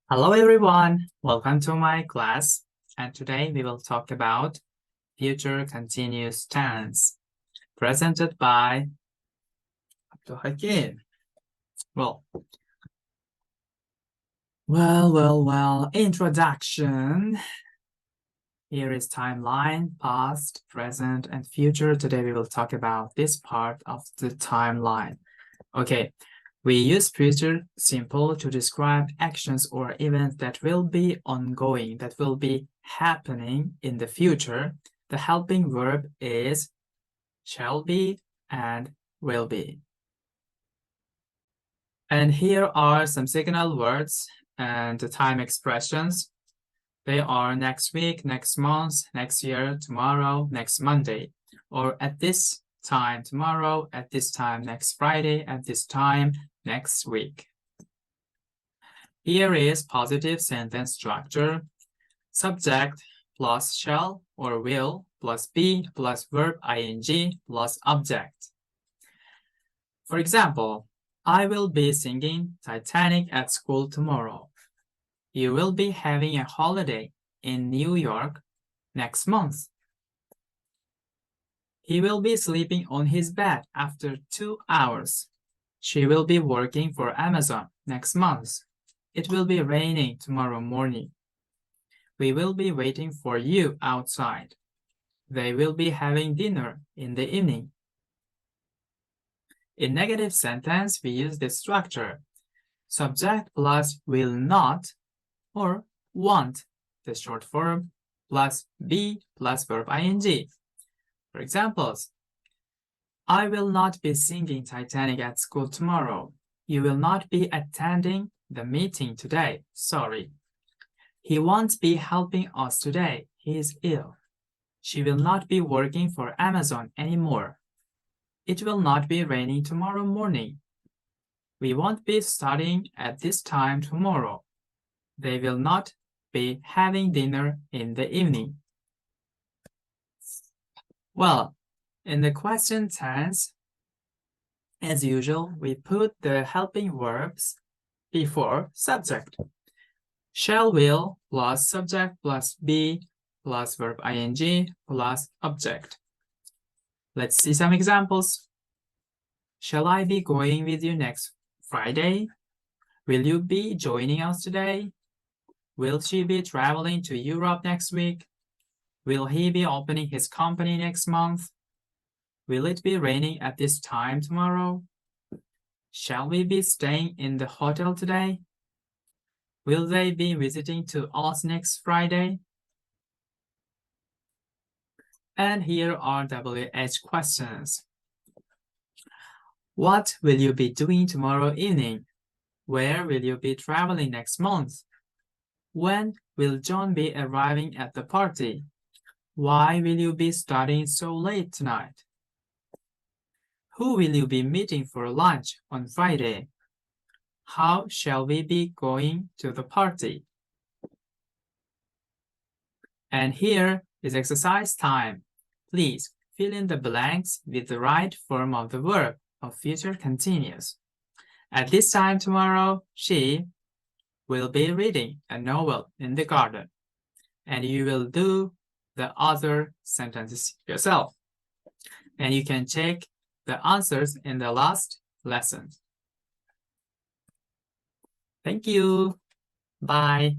Hello everyone, welcome to my class, and today we will talk about future continuous tense presented by Hakim. Well, introduction. Here is timeline, past, present, and future. Today we will talk about this part of the timeline. Okay, we use future simple to describe actions or events that will be ongoing, that will be happening in the future. The helping verb is shall be and will be. And here are some signal words and the time expressions. They are next week, next month, next year, tomorrow, next Monday, or at this time tomorrow, at this time next Friday, at this time next week. Here is positive sentence structure. Subject plus shall or will plus be plus verb ing plus object. For example, I will be singing Titanic at school tomorrow. You will be having a holiday in New York next month. He will be sleeping on his bed after 2 hours. She will be working for Amazon next month. It will be raining tomorrow morning. We will be waiting for you outside. They will be having dinner in the evening. In negative sentence, we use this structure. Subject plus will not or want, the short form, plus be plus verb ing. For examples, I will not be singing Titanic at school tomorrow. You will not be attending the meeting today. Sorry. He won't be helping us today. He is ill. She will not be working for Amazon anymore. It will not be raining tomorrow morning. We won't be studying at this time tomorrow. They will not be having dinner in the evening. Well, in the question tense, as usual, we put the helping verbs before subject. Shall will plus subject plus be plus verb ing plus object. Let's see some examples. Shall I be going with you next Friday? Will you be joining us today? Will she be traveling to Europe next week? Will he be opening his company next month? Will it be raining at this time tomorrow? Shall we be staying in the hotel today? Will they be visiting to us next Friday? And here are WH questions. What will you be doing tomorrow evening? Where will you be traveling next month? When will John be arriving at the party? Why will you be studying so late tonight? Who will you be meeting for lunch on Friday? How shall we be going to the party? And here is exercise time. Please fill in the blanks with the right form of the verb of future continuous. At this time tomorrow, she will be reading a novel in the garden, and you will do the other sentences yourself. And you can check the answers in the last lesson. Thank you. Bye.